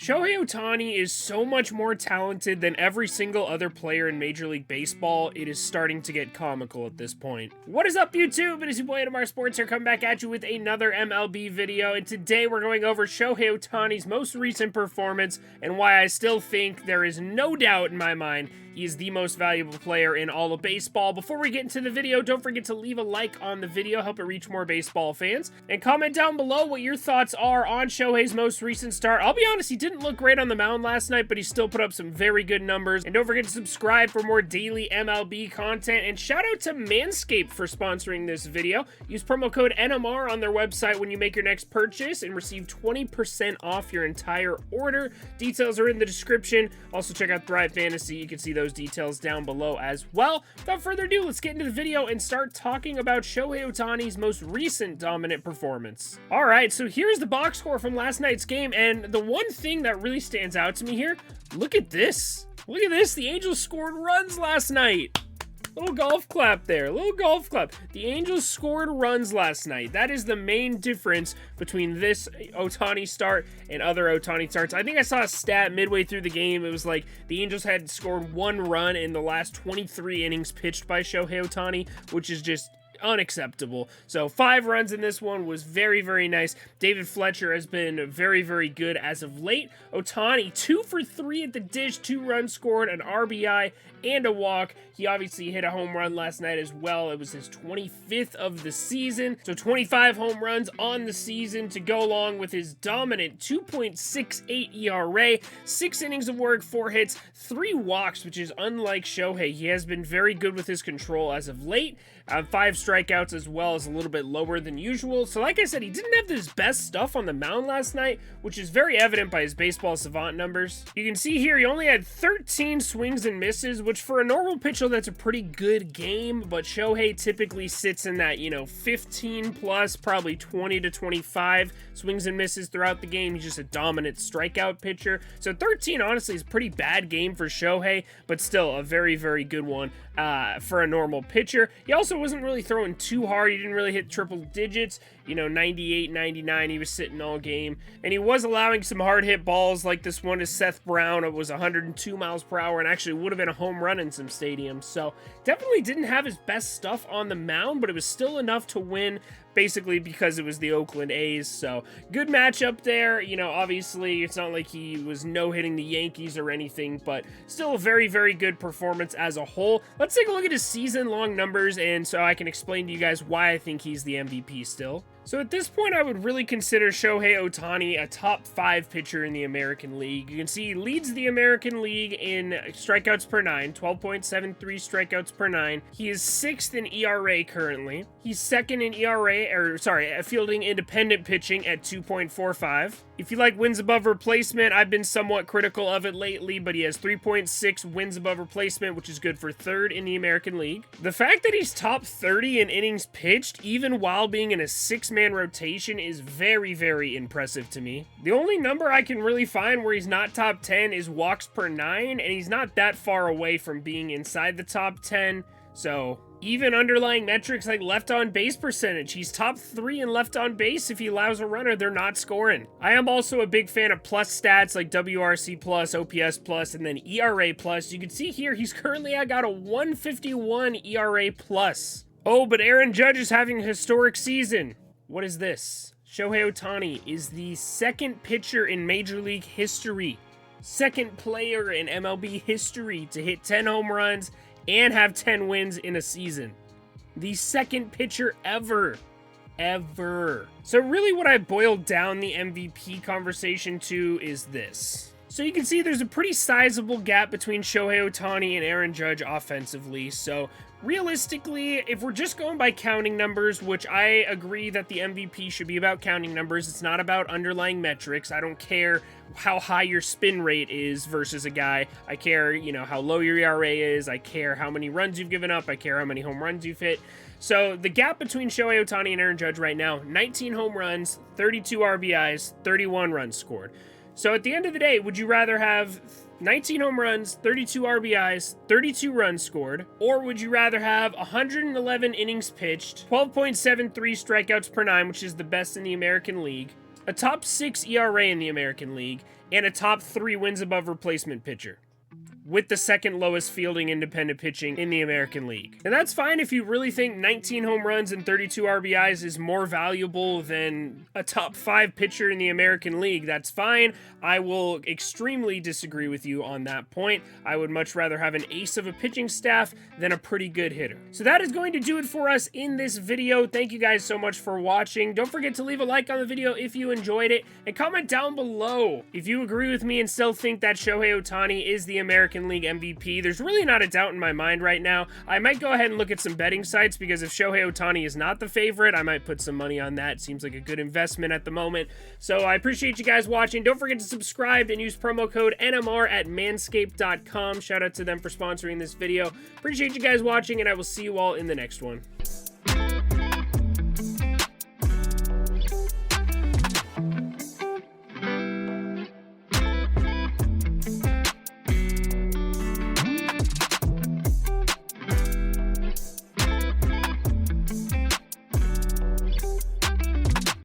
Shohei Ohtani is so much more talented than every single other player in Major League Baseball. It is starting to get comical at this point. What is up, YouTube? It is your boy Adamar Sports here, coming back at you with another MLB video, and today we're going over Shohei Ohtani's most recent performance and why I still think there is no doubt in my mind he is the most valuable player in all of baseball. Before we get into the video, don't forget to leave a like on the video, help it reach more baseball fans, and comment down below what your thoughts are on Shohei's most recent start. I'll be honest, he didn't look great on the mound last night, but he still put up some very good numbers. And don't forget to subscribe for more daily MLB content, and shout out to Manscaped for sponsoring this video. Use promo code NMR on their website when you make your next purchase and receive 20% off your entire order. Details are in the description. Also check out Thrive Fantasy. You can see those details down below as well. Without further ado, let's get into the video and start talking about Shohei Ohtani's most recent dominant performance. All right, so here's the box score from last night's game, and the one thing that really stands out to me here, look at this. Look at this. The Angels scored runs last night. Little golf clap there, little golf clap. The Angels scored runs last night. That is the main difference between this Ohtani start and other Ohtani starts. I think I saw a stat midway through the game. It was like the Angels had scored 1 run in the last 23 innings pitched by Shohei Ohtani, which is just unacceptable. So 5 runs in this one was very, very nice. David Fletcher has been very, very good as of late. Ohtani 2 for 3 at the dish, 2 runs scored, an RBI, and a walk. He obviously hit a home run last night as well. It was his 25th of the season. So 25 home runs on the season to go along with his dominant 2.68 ERA, 6 innings of work, 4 hits, 3 walks, which is unlike Shohei. He has been very good with his control as of late. 5 strikeouts as well, is a little bit lower than usual. So like I said, he didn't have his best stuff on the mound last night, which is very evident by his baseball savant numbers. You can see here he only had 13 swings and misses, which for a normal pitcher, that's a pretty good game, but Shohei typically sits in that, 15 plus, probably 20 to 25 swings and misses throughout the game. He's just a dominant strikeout pitcher. So 13 honestly is a pretty bad game for Shohei, but still a very, very good one for a normal pitcher. He also wasn't really throwing too hard. He didn't really hit triple digits, 98, 99, he was sitting all game. And he was allowing some hard hit balls like this one to Seth Brown. It was 102 miles per hour and actually would have been a home run in some stadiums. So definitely didn't have his best stuff on the mound, but it was still enough to win, basically because it was the Oakland A's. So good matchup there. Obviously it's not like he was no-hitting the Yankees or anything, but still a very, very good performance as a whole. Let's take a look at his season-long numbers, and so I can explain to you guys why I think he's the MVP still. So at this point, I would really consider Shohei Ohtani a top 5 pitcher in the American League. You can see he leads the American League in strikeouts per 9, 12.73 strikeouts per 9. He is 6th in ERA currently. He's 2nd in fielding independent pitching at 2.45. If you like wins above replacement, I've been somewhat critical of it lately, but he has 3.6 wins above replacement, which is good for 3rd in the American League. The fact that he's top 30 in innings pitched, even while being in a 6-man rotation, is very, very impressive to me. The only number I can really find where he's not top 10 is walks per 9, and he's not that far away from being inside the top 10, so even underlying metrics like left on base percentage, he's top 3 in left on base. If he allows a runner, they're not scoring. I am also a big fan of plus stats like WRC plus, OPS plus, and then ERA plus. You can see here he's currently got a 151 ERA plus. Oh, but Aaron Judge is having a historic season. What is this? Shohei Ohtani is the 2nd pitcher in Major League history, 2nd player in MLB history to hit 10 home runs and have 10 wins in a season. The 2nd pitcher ever. So really what I boiled down the MVP conversation to is this. So you can see there's a pretty sizable gap between Shohei Ohtani and Aaron Judge offensively. So realistically, if we're just going by counting numbers, which I agree that the MVP should be about counting numbers, it's not about underlying metrics. I don't care how high your spin rate is versus a guy. I care, how low your ERA is. I care how many runs you've given up. I care how many home runs you've hit. So the gap between Shohei Ohtani and Aaron Judge right now, 19 home runs, 32 RBIs, 31 runs scored. So at the end of the day, would you rather have 19 home runs, 32 RBIs, 32 runs scored, or would you rather have 111 innings pitched, 12.73 strikeouts per 9, which is the best in the American League, a top 6 ERA in the American League, and a top 3 wins above replacement pitcher, with the second lowest fielding independent pitching in the American League. And that's fine if you really think 19 home runs and 32 RBIs is more valuable than a top 5 pitcher in the American League. That's fine. I will extremely disagree with you on that point. I would much rather have an ace of a pitching staff than a pretty good hitter. So that is going to do it for us in this video. Thank you guys so much for watching. Don't forget to leave a like on the video if you enjoyed it, and comment down below if you agree with me and still think that Shohei Ohtani is the American League MVP. There's really not a doubt in my mind right now. I might go ahead and look at some betting sites, because if Shohei Ohtani is not the favorite, I might put some money on that. Seems like a good investment at the moment. So I appreciate you guys watching. Don't forget to subscribe and use promo code NMR at manscaped.com. Shout out to them for sponsoring this video. Appreciate you guys watching, and I will see you all in the next one.